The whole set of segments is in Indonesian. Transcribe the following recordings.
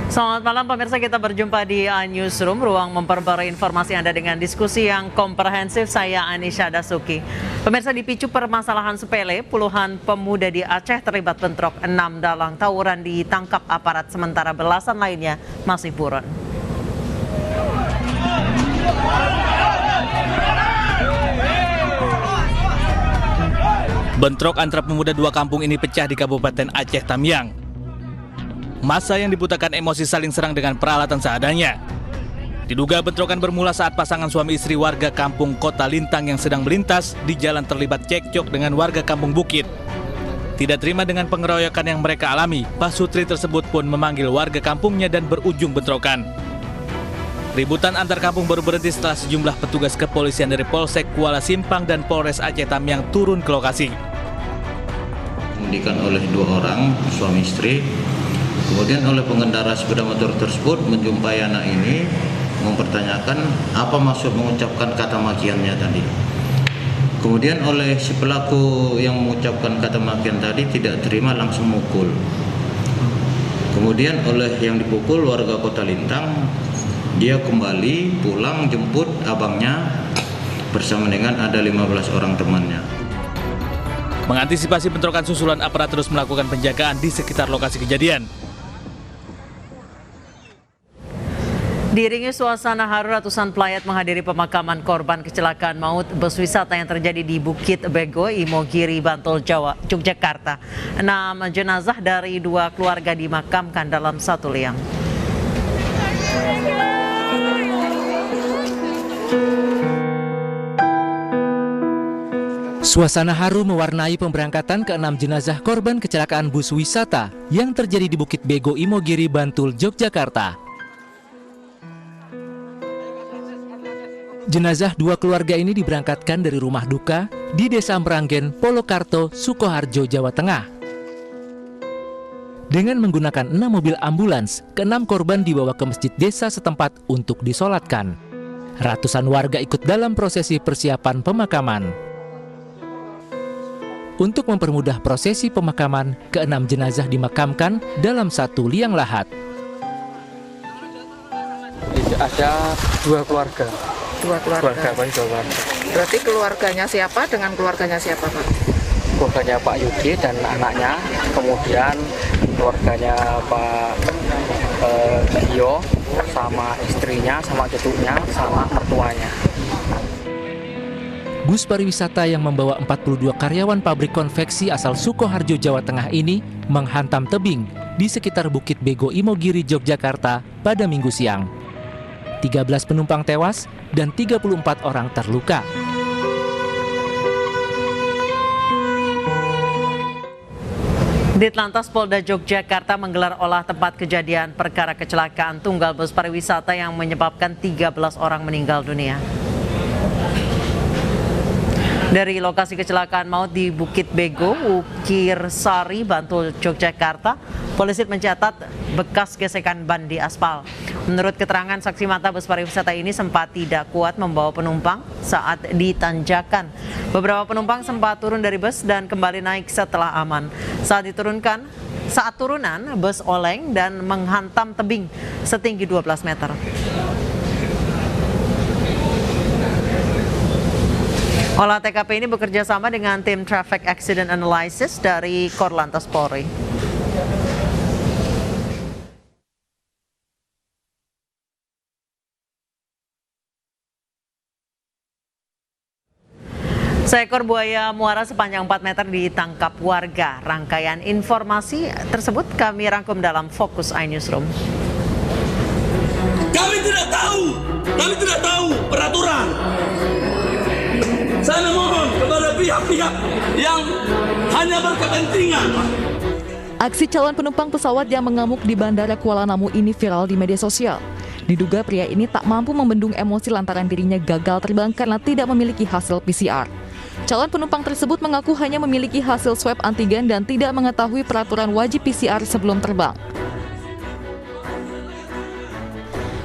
Selamat malam pemirsa, kita berjumpa di Newsroom, ruang memperbarui informasi Anda dengan diskusi yang komprehensif. Saya Anisha Dasuki. Pemirsa, dipicu permasalahan sepele, puluhan pemuda di Aceh terlibat bentrok, 6 dalang tawuran ditangkap aparat, sementara belasan lainnya masih buron. Bentrok antara pemuda dua kampung ini pecah di Kabupaten Aceh Tamiang. Massa yang dibutakan emosi saling serang dengan peralatan seadanya. Diduga bentrokan bermula saat pasangan suami istri warga kampung Kota Lintang yang sedang melintas di jalan terlibat cekcok dengan warga kampung Bukit. Tidak terima dengan pengeroyokan yang mereka alami, Pak Sutri tersebut pun memanggil warga kampungnya dan berujung bentrokan. Ributan antar kampung baru berhenti setelah sejumlah petugas kepolisian dari Polsek Kuala Simpang dan Polres Aceh Tamiang turun ke lokasi. Dikendikan oleh dua orang suami istri. Kemudian oleh pengendara sepeda motor tersebut menjumpai anak ini, mempertanyakan apa maksud mengucapkan kata makiannya tadi. Kemudian oleh si pelaku yang mengucapkan kata makian tadi tidak terima, langsung mukul. Kemudian oleh yang dipukul warga Kota Lintang, dia kembali pulang jemput abangnya bersama dengan ada 15 orang temannya. Mengantisipasi bentrokan susulan, aparat terus melakukan penjagaan di sekitar lokasi kejadian. Diiringi suasana haru, ratusan pelayat menghadiri pemakaman korban kecelakaan maut bus wisata yang terjadi di Bukit Bego, Imogiri, Bantul, Yogyakarta. 6 jenazah dari 2 keluarga dimakamkan dalam satu liang. Suasana haru mewarnai pemberangkatan ke-6 jenazah korban kecelakaan bus wisata yang terjadi di Bukit Bego, Imogiri, Bantul, Yogyakarta. Jenazah 2 keluarga ini diberangkatkan dari rumah duka di Desa Meranggen, Polokarto, Sukoharjo, Jawa Tengah. Dengan menggunakan 6 mobil ambulans, ke-6 korban dibawa ke masjid desa setempat untuk disolatkan. Ratusan warga ikut dalam prosesi persiapan pemakaman. Untuk mempermudah prosesi pemakaman, ke-6 jenazah dimakamkan dalam satu liang lahat. Ada 2 keluarga. 2 keluarga. Berarti keluarganya siapa dengan keluarganya siapa, Pak? Keluarganya Pak Yudi dan anaknya, kemudian keluarganya Pak Gio sama istrinya, sama cucunya, sama mertuanya. Bus pariwisata yang membawa 42 karyawan pabrik konveksi asal Sukoharjo, Jawa Tengah ini menghantam tebing di sekitar Bukit Bego, Imogiri, Yogyakarta pada Minggu siang. 13 penumpang tewas dan 34 orang terluka. Ditlantas Polda Yogyakarta menggelar olah tempat kejadian perkara kecelakaan tunggal bus pariwisata yang menyebabkan 13 orang meninggal dunia. Dari lokasi kecelakaan maut di Bukit Bego, Ukir Sari, Bantul, Yogyakarta, polisi mencatat bekas gesekan ban di aspal. Menurut keterangan saksi mata, bus pariwisata ini sempat tidak kuat membawa penumpang saat ditanjakan. Beberapa penumpang sempat turun dari bus dan kembali naik setelah aman. Saat turunan, bus oleng dan menghantam tebing setinggi 12 meter. Olah TKP ini bekerja sama dengan tim Traffic Accident Analysis dari Korlantas Polri. Seekor buaya muara sepanjang 4 meter ditangkap warga. Rangkaian informasi tersebut kami rangkum dalam Fokus iNewsroom. Kami tidak tahu peraturan. Saya mohon kepada pihak-pihak yang hanya berkepentingan. Aksi calon penumpang pesawat yang mengamuk di Bandara Kuala Namu ini viral di media sosial. Diduga pria ini tak mampu membendung emosi lantaran dirinya gagal terbang karena tidak memiliki hasil PCR. Calon penumpang tersebut mengaku hanya memiliki hasil swab antigen dan tidak mengetahui peraturan wajib PCR sebelum terbang.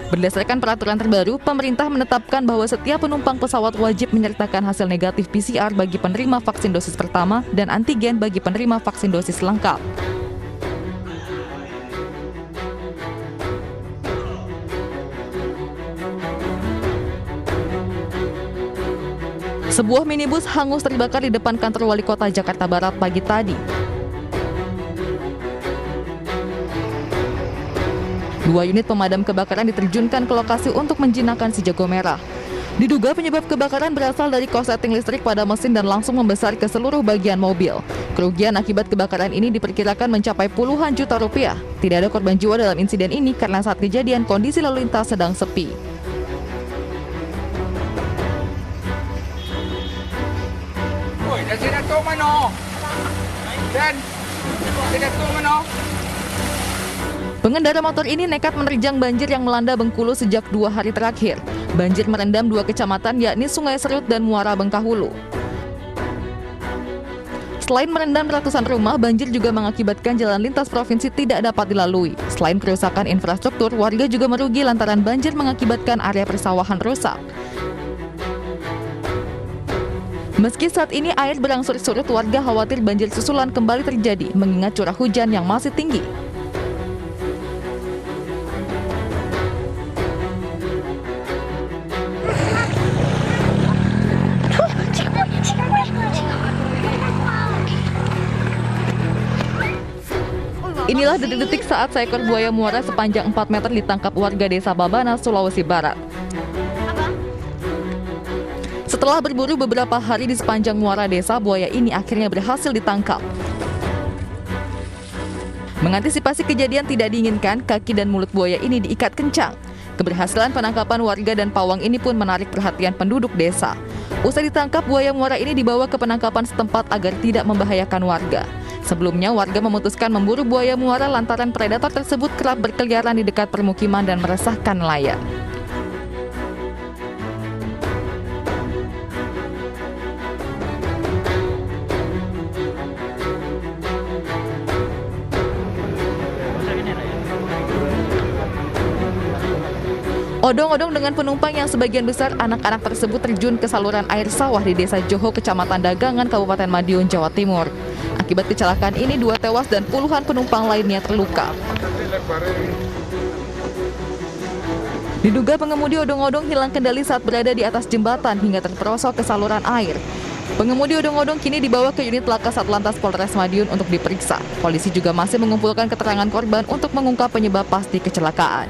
Berdasarkan peraturan terbaru, pemerintah menetapkan bahwa setiap penumpang pesawat wajib menyertakan hasil negatif PCR bagi penerima vaksin dosis pertama dan antigen bagi penerima vaksin dosis lengkap. Sebuah minibus hangus terbakar di depan kantor Wali Kota Jakarta Barat pagi tadi. 2 unit pemadam kebakaran diterjunkan ke lokasi untuk menjinakkan si jago merah. Diduga penyebab kebakaran berasal dari korsleting listrik pada mesin dan langsung membesar ke seluruh bagian mobil. Kerugian akibat kebakaran ini diperkirakan mencapai puluhan juta rupiah. Tidak ada korban jiwa dalam insiden ini karena saat kejadian kondisi lalu lintas sedang sepi. Pengendara motor ini nekat menerjang banjir yang melanda Bengkulu sejak 2 hari terakhir. Banjir merendam 2 kecamatan yakni Sungai Serut dan Muara Bengkahulu. Selain merendam ratusan rumah, banjir juga mengakibatkan jalan lintas provinsi tidak dapat dilalui. Selain kerusakan infrastruktur, warga juga merugi lantaran banjir mengakibatkan area persawahan rusak. Meski saat ini air berangsur surut, warga khawatir banjir susulan kembali terjadi mengingat curah hujan yang masih tinggi. Inilah detik-detik saat seekor buaya muara sepanjang 4 meter ditangkap warga desa Babana, Sulawesi Barat. Setelah berburu beberapa hari di sepanjang muara desa, buaya ini akhirnya berhasil ditangkap. Mengantisipasi kejadian tidak diinginkan, kaki dan mulut buaya ini diikat kencang. Keberhasilan penangkapan warga dan pawang ini pun menarik perhatian penduduk desa. Usai ditangkap, buaya muara ini dibawa ke penangkapan setempat agar tidak membahayakan warga. Sebelumnya, warga memutuskan memburu buaya muara lantaran predator tersebut kerap berkeliaran di dekat permukiman dan meresahkan nelayan. Odong-odong dengan penumpang yang sebagian besar anak-anak tersebut terjun ke saluran air sawah di Desa Joho, Kecamatan Dagangan, Kabupaten Madiun, Jawa Timur. Akibat kecelakaan ini 2 tewas dan puluhan penumpang lainnya terluka. Diduga pengemudi odong-odong hilang kendali saat berada di atas jembatan hingga terperosok ke saluran air. Pengemudi odong-odong kini dibawa ke unit laka Satlantas Polres Madiun untuk diperiksa. Polisi juga masih mengumpulkan keterangan korban untuk mengungkap penyebab pasti kecelakaan.